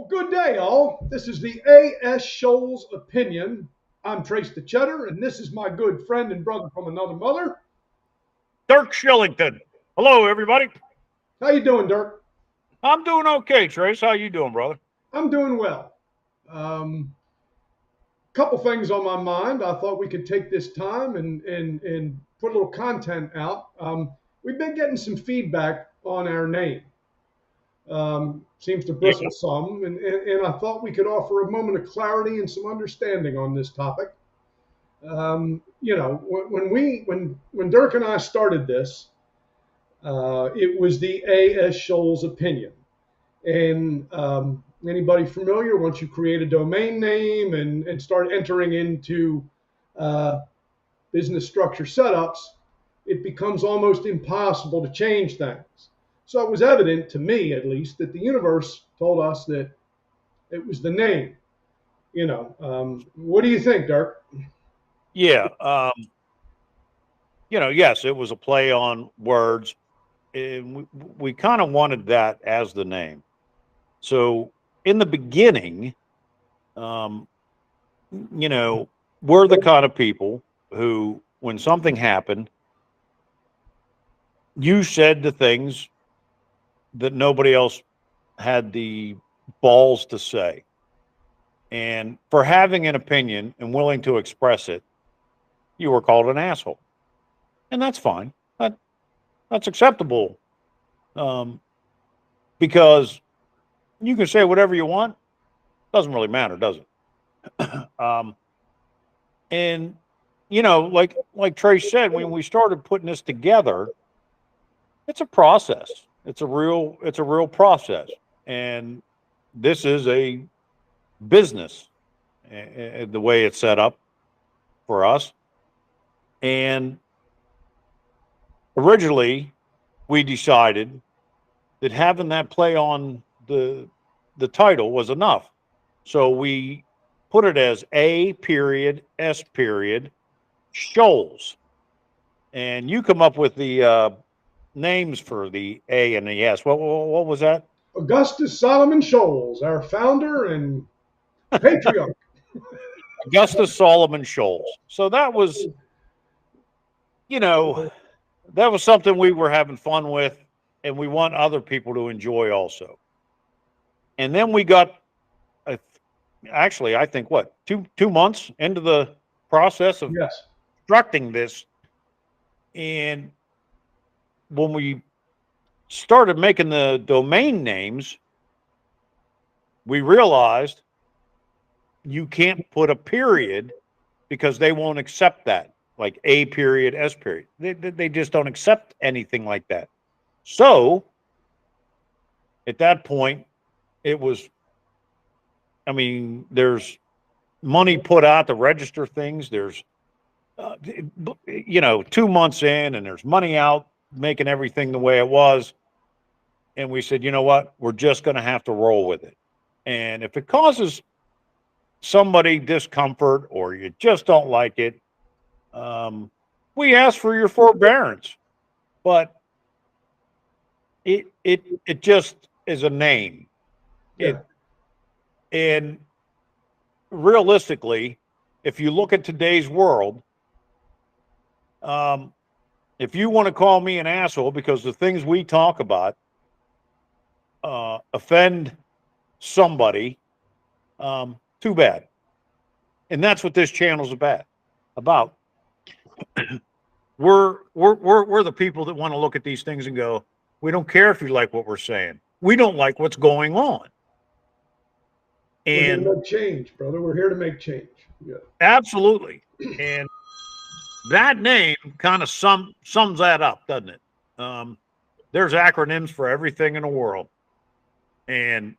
Good day, all. This is the A.S. Shoals Opinion. I'm Trace the Cheddar, and this is my good friend and brother from another mother. Dirk Shillington. Hello, everybody. How you doing, Dirk? I'm doing okay, Trace. How you doing, brother? I'm doing well. Couple things on my mind. I thought we could take this time and put a little content out. We've been getting some feedback on our name. Seems to Yeah. bristle some, and I thought we could offer a moment of clarity and some understanding on this topic. When Dirk and I started this, it was the A.S. Shoals Opinion. And anybody familiar, once you create a domain name and start entering into uh, business structure setups, it becomes almost impossible to change things. So it was evident to me, at least, that the universe told us that it was the name. What do you think, Dirk? Yeah. Yes, it was a play on words. And we kind of wanted that as the name. So in the beginning, um, you know, we're the kind of people who, when something happened, you said the things that nobody else had the balls to say. And for having an opinion and willing to express it, you were called an asshole. And that's fine. That's acceptable, um, because you can say whatever you want. Doesn't really matter, does it? And like Trace said, when we started putting this together, it's a process. It's a real process, and this is a business, the way it's set up for us. And originally, we decided that having that play on the title was enough. So we put it as A.S. Shoals. And you come up with the names for the A and the S. What was that? Augustus Solomon Shoals, our founder and patriarch. Augustus Solomon Shoals. So you know, that was something we were having fun with, and we want other people to enjoy also. And then we got, uh, actually, I think what, two months into the process of Yes. constructing this, and when we started making the domain names, we realized you can't put a period because they won't accept that, like A.S. They just don't accept anything like that. So at that point, it was, I mean, there's money put out to register things. There's, 2 months in, and there's money out making everything the way it was. And we said, you know what? We're just going to have to roll with it. And if it causes somebody discomfort or you just don't like it, we ask for your forbearance. But it just is a name. Yeah. And realistically, if you look at today's world, um, if you want to call me an asshole because the things we talk about offend somebody, too bad. And that's what this channel's about. We're the people that want to look at these things and go, we don't care if you like what we're saying. We don't like what's going on. We're here And to make change, brother. We're here to make change. Yeah. absolutely. And that name kind of sums that up, doesn't it? There's acronyms for everything in the world. And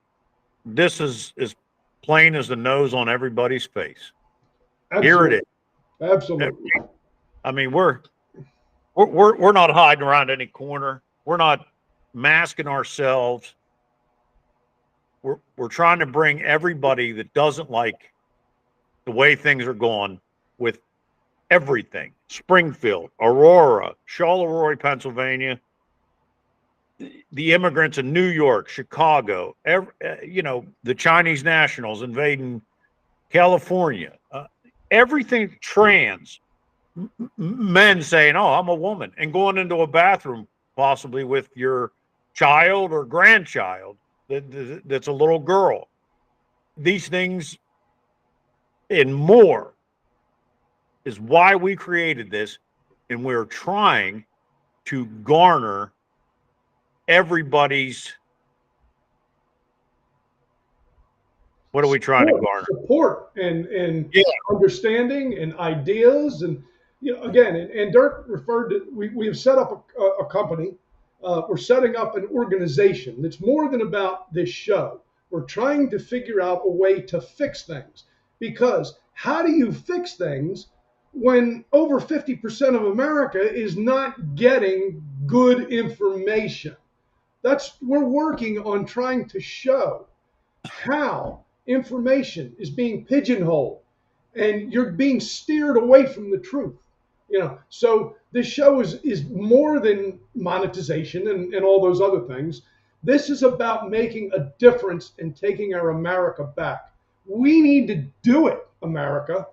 this is as plain as the nose on everybody's face. Here it Absolutely. is. Absolutely. I mean, we're not hiding around any corner. We're not masking ourselves. We're trying to bring everybody that doesn't like the way things are going with everything. Springfield, Aurora, Charleroi, Pennsylvania, the immigrants in New York, Chicago, the Chinese nationals invading California, everything trans, men saying, "Oh, I'm a woman," and going into a bathroom possibly with your child or grandchild that's a little girl. These things and more is why we created this, and we're trying to garner everybody's. What are we trying to garner? Support and Yeah, understanding and ideas. And again, and Dirk referred to, we have set up a company. We're setting up an organization that's more than about this show. We're trying to figure out a way to fix things, because how do you fix things when over 50% of America is not getting good information? We're working on trying to show how information is being pigeonholed and you're being steered away from the truth. So this show is more than monetization and all those other things. This is about making a difference and taking our America back. We need to do it, America.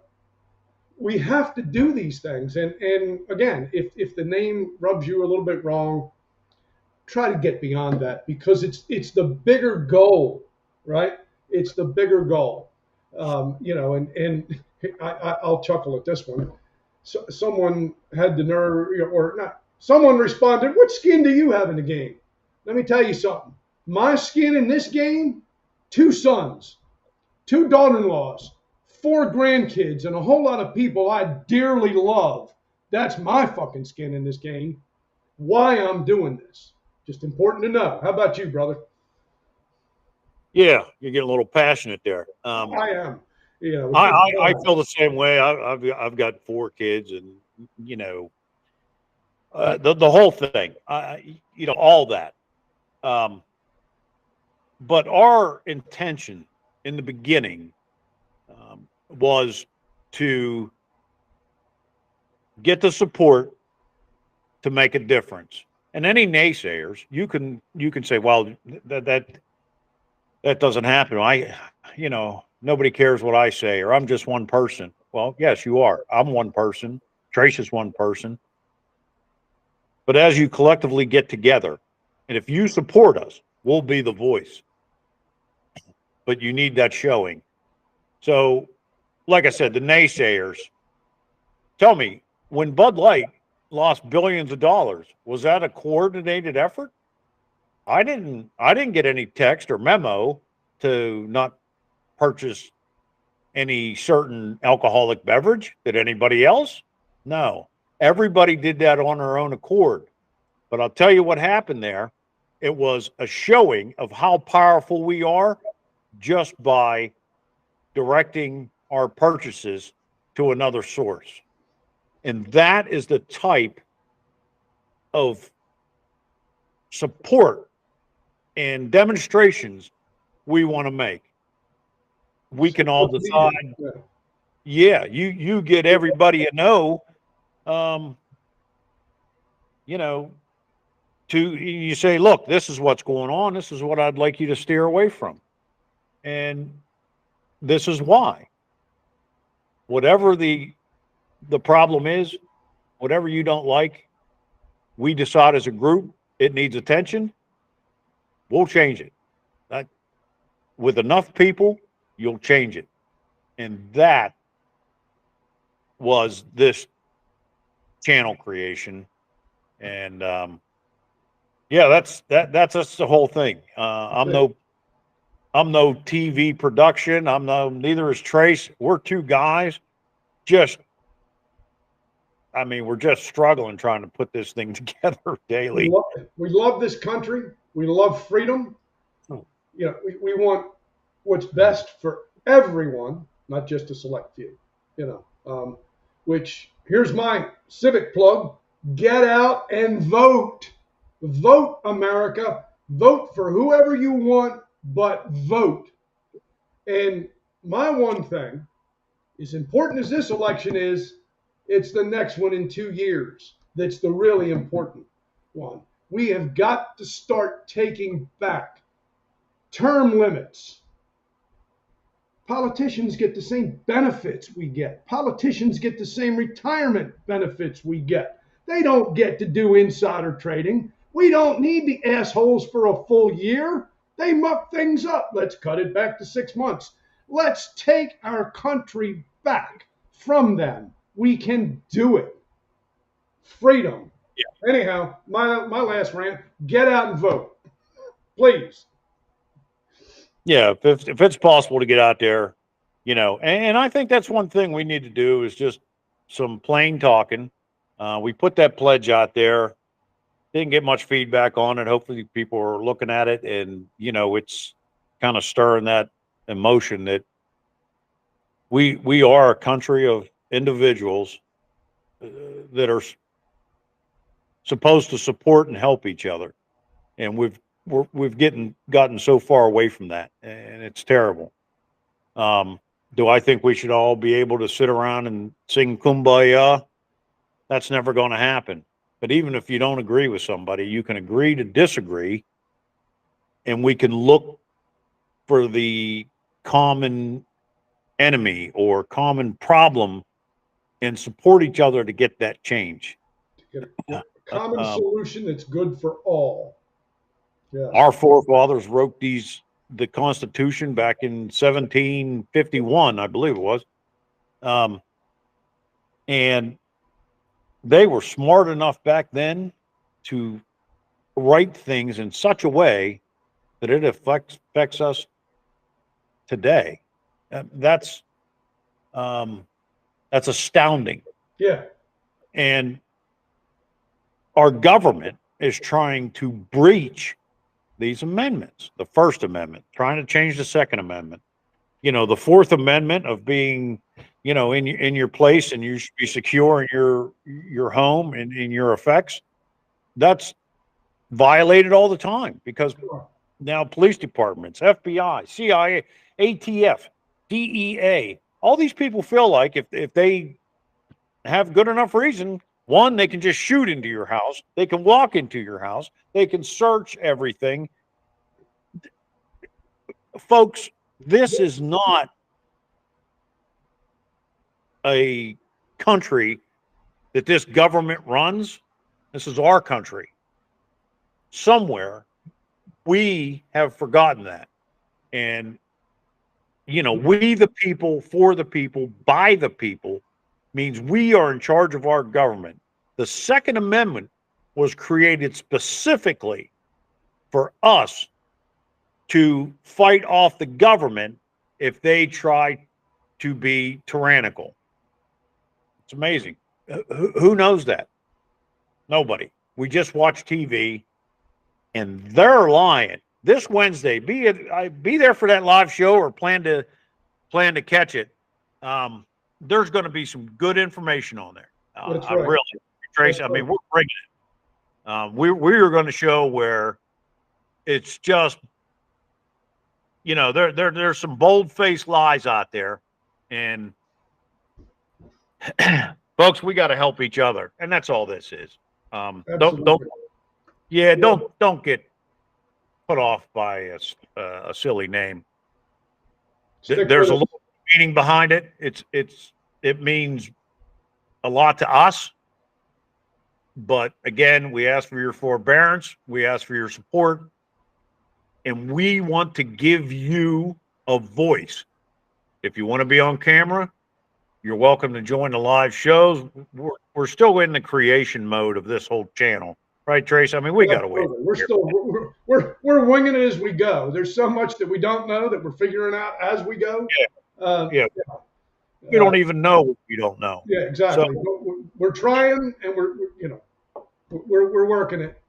We have to do these things. And again, if the name rubs you a little bit wrong, try to get beyond that, because it's the bigger goal, right? It's the bigger goal. And I'll chuckle at this one. So, someone had the nerve, or not. Someone responded, "What skin do you have in the game?" Let me tell you something. My skin in this game: 2 sons, 2 daughter-in-laws, 4 grandkids, and a whole lot of people I dearly love. That's my fucking skin in this game. Why I'm doing this. Just important to know. How about you, brother? yeah, you're getting a little passionate there. I am. I feel the same way. I've got 4 kids, and you know, the whole thing. All that. Um, but our intention in the beginning was to get the support to make a difference. And any naysayers, you can say, well, that doesn't happen. Nobody cares what I say, or I'm just one person. Well, yes, you are. I'm one person. Trace is one person. But as you collectively get together, and if you support us, we'll be the voice. But you need that showing. So, like I said, the naysayers, tell me, when Bud Light lost billions of dollars, was that a coordinated effort? I didn't get any text or memo to not purchase any certain alcoholic beverage. Did anybody else? No. Everybody did that on their own accord. But I'll tell you what happened there. It was a showing of how powerful we are just by directing our purchases to another source. And that is the type of support and demonstrations we want to make. We can all decide. Yeah, you get everybody um, you know, you say, look, this is what's going on. This is what I'd like you to steer away from, and this is why. Whatever the problem is, whatever you don't like, we decide as a group it needs attention. We'll change it. That, with enough people, you'll change it, and that was this channel creation. And yeah, that's the whole thing. I'm no TV production. Neither is Trace. We're 2 guys. Just, I mean, we're just struggling trying to put this thing together daily. We love this country. We love freedom. Oh. We want what's best for everyone, not just a select few. Which, here's my civic plug: get out and vote. Vote, America. Vote for whoever you want, but vote. And my one thing, as important as this election is, it's the next one in 2 years that's the really important one. We have got to start taking back term limits. Politicians get the same benefits we get. Politicians get the same retirement benefits we get. They don't get to do insider trading. We don't need the assholes for a full year. They muck things up. Let's cut it back to 6 months. Let's take our country back from them. We can do it. Freedom. Anyhow, my last rant, get out and vote. Please. Yeah, if it's possible to get out there, and I think that's one thing we need to do is just some plain talking. We put that pledge out there, didn't get much feedback on it. Hopefully, people are looking at it, and it's kind of stirring that emotion that we are a country of individuals that are supposed to support and help each other, and we've gotten so far away from that, and it's terrible. Do I think we should all be able to sit around and sing Kumbaya? That's never going to happen. But even if you don't agree with somebody, you can agree to disagree, and we can look for the common enemy or common problem and support each other to get that change. To get a common solution that's good for all. Yes. Our forefathers wrote the Constitution back in 1751, I believe it was. And they were smart enough back then to write things in such a way that it affects us today. That's astounding. Yeah. And our government is trying to breach these amendments. The First Amendment, trying to change the Second Amendment. The Fourth Amendment of being, in your place, and you should be secure in your home and in your effects. That's violated all the time because now police departments, FBI, CIA, ATF, DEA, all these people feel like if they have good enough reason, one, they can just shoot into your house. They can walk into your house. They can search everything. Folks, this is not a country that this government runs. This is our country. Somewhere we have forgotten that. And, we the people, for the people, by the people means we are in charge of our government. The Second Amendment was created specifically for us to fight off the government if they try to be tyrannical. It's amazing. Who knows that? Nobody. We just watch TV, and they're lying. This Wednesday, be there for that live show or plan to catch it. There's going to be some good information on there. That's right. Really, Trace. I mean, we're bringing it. We're going to show where it's just, there's some bold-faced lies out there, and folks, we got to help each other, and that's all this is. Don't get put off by a silly name. There's a little meaning behind it. It means a lot to us. But again, we ask for your forbearance. We ask for your support. And we want to give you a voice. If you want to be on camera, you're welcome to join the live shows. We're still in the creation mode of this whole channel. Right, Trace? I mean, we got to wait. We're winging it as we go. There's so much that we don't know that we're figuring out as we go. Yeah. You don't even know what you don't know. Yeah, exactly. So, we're trying, and we're working it.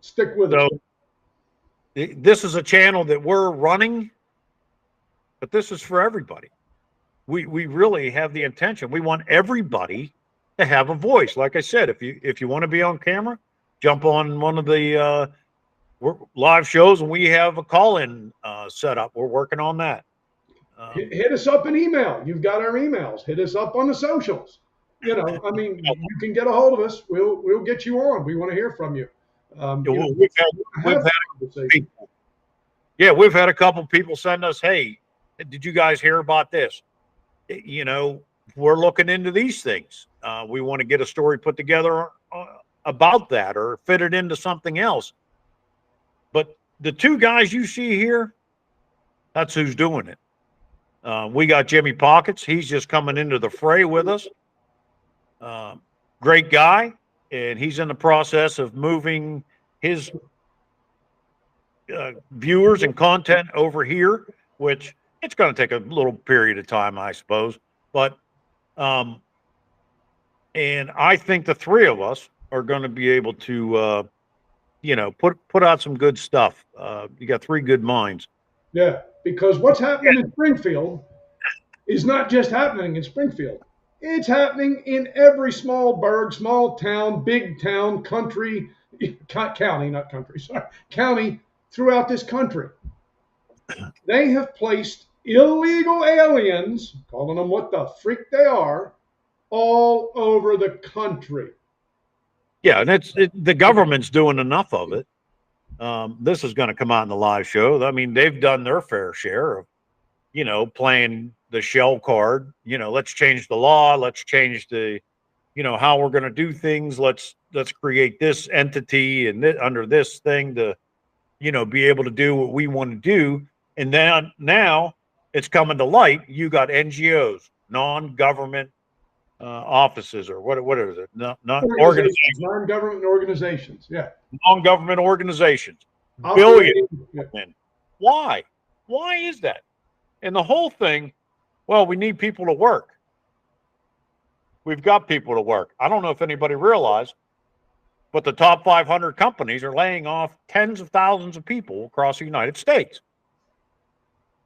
Stick with it. This is a channel that we're running, but this is for everybody. We really have the intention. We want everybody to have a voice. Like I said, if you want to be on camera, jump on one of the live shows, and we have a call-in set up. We're working on that. Hit us up an email. You've got our emails. Hit us up on the socials. You can get a hold of us. We'll get you on. We want to hear from you. You know, We've have had conversation. people, yeah, we've had a couple people send us, hey, did you guys hear about this? You know, we're looking into these things. We want to get a story put together about that or fit it into something else. But the two guys you see here, that's who's doing it. We got Jimmy Pockets. He's just coming into the fray with us. Great guy. And he's in the process of moving his viewers and content over here, which it's going to take a little period of time, I suppose. But, and I think the three of us are going to be able to, you know, put out some good stuff. You got three good minds. Yeah, because what's happening in Springfield is not just happening in Springfield. It's happening in every small burg, small town, big town, country, county, not country, sorry, county throughout this country. They have placed illegal aliens, calling them what the freak they are, all over the country. Yeah, and the government's doing enough of it. This is going to come out in the live show. I mean, they've done their fair share of, you know, playing the shell card. You know, let's change the law. Let's change the, you know, how we're going to do things. Let's create this entity and under this thing to, you know, be able to do what we want to do. And then now it's coming to light. You got NGOs, non-government offices, or what is it? Not organizations, non-government organizations. Yeah. non-government organizations, Operating, yeah. billions. Why? Why is that? And the whole thing, well, we need people to work. We've got people to work. I don't know if anybody realized, but the top 500 companies are laying off tens of thousands of people across the United States.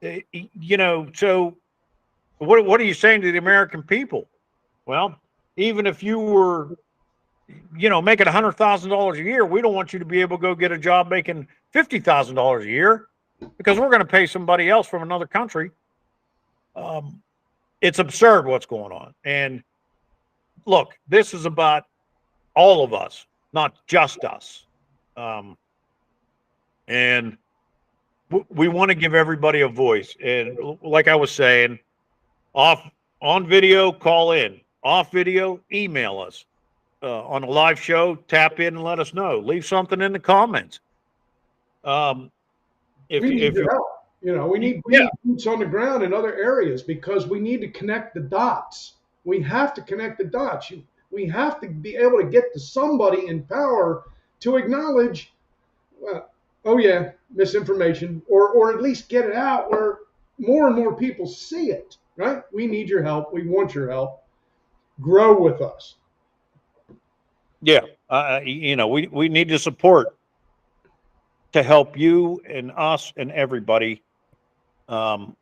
You know, so what are you saying to the American people? Well, even if you were, you know, making $100,000 a year, we don't want you to be able to go get a job making $50,000 a year because we're going to pay somebody else from another country. It's absurd what's going on. And look, this is about all of us, not just us. And we want to give everybody a voice. And like I was saying, on video, call in. Off video, email us. On a live show, tap in and let us know. Leave something in the comments. We need your help. You know, we need boots on the ground in other areas because we need to connect the dots. We have to connect the dots. We have to be able to get to somebody in power to acknowledge, well, oh yeah, misinformation, or at least get it out where more and more people see it. Right? We need your help. We want your help. Grow with us. Yeah, you know, we need to support to help you and us and everybody. You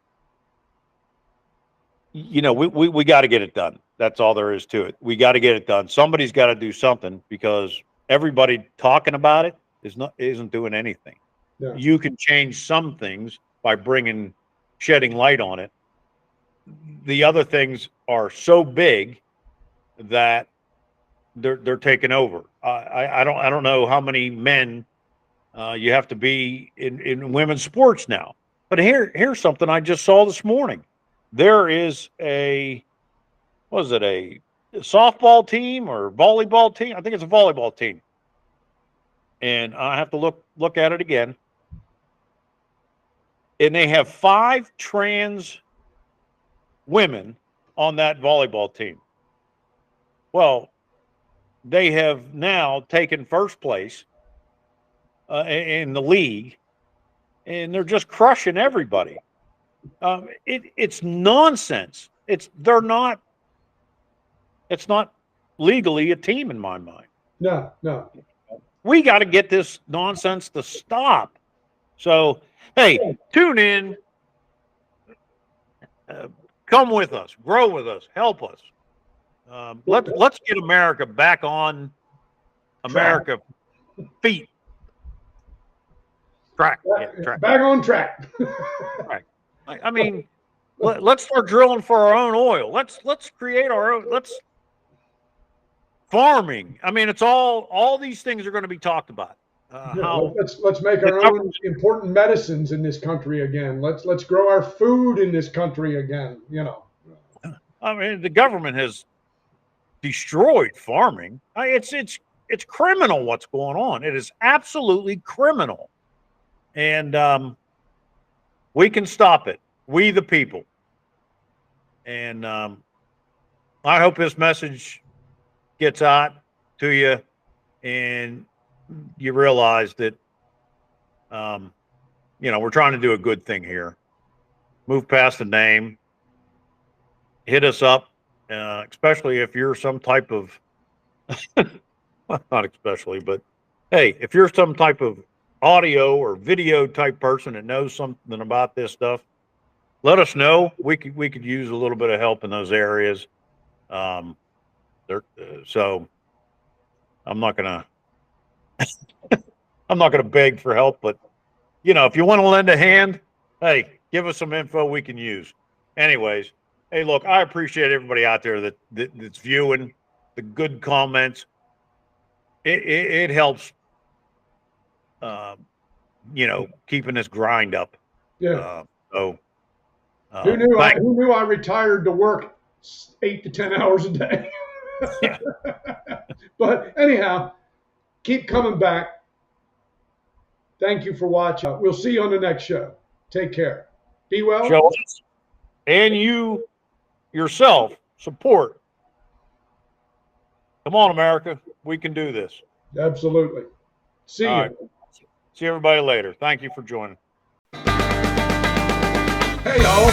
know, we got to get it done. That's all there is to it. We got to get it done. Somebody's got to do something because everybody talking about it isn't doing anything. Yeah. You can change some things by shedding light on it. The other things are so big that they're taking over. I don't know how many men you have to be in women's sports now. But here's something I just saw this morning. There is a softball team or volleyball team? I think it's a volleyball team. And I have to look at it again. And they have 5 trans women on that volleyball team. Well, they have now taken first place in the league, and they're just crushing everybody. It's nonsense. It's not legally a team in my mind. No. We got to get this nonsense to stop. So, hey, tune in. Come with us. Grow with us. Help us. Let's get America back on America feet. Track. Back on track. Right. I mean, let's start drilling for our own oil. Let's create our own. Farming. I mean, it's all these things are going to be talked about. Yeah, how let's make the our own government, important medicines in this country again. Let's grow our food in this country again. I mean, the government has destroyed farming. It's criminal what's going on. It is absolutely criminal, and we can stop it. We the people, and I hope this message gets out to you, and you realize that we're trying to do a good thing here. Move past the name. Hit us up, especially if you're some type of not especially, but hey, if you're some type of audio or video type person that knows something about this stuff, let us know. We could use a little bit of help in those areas. So I'm not gonna I'm not gonna beg for help, but if you want to lend a hand, hey, give us some info we can use. Anyways, hey, look, I appreciate everybody out there that's viewing the good comments. It helps, keeping this grind up. Yeah. So Who knew? thank Who knew I retired to work 8 to 10 hours a day? yeah. But anyhow, keep coming back. Thank you for watching. We'll see you on the next show. Take care. Be well. Show us and you yourself support. Come on, America. We can do this. Absolutely. See All you. right. See everybody later. Thank you for joining. Hey, y'all.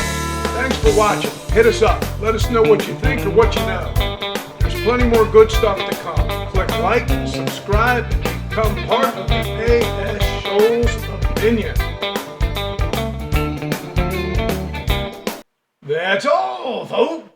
Thanks for watching. Hit us up. Let us know what you think or what you know. There's plenty more good stuff to come. Click like, subscribe, and become part of the A.S.SholesOpinion. That's all, folks.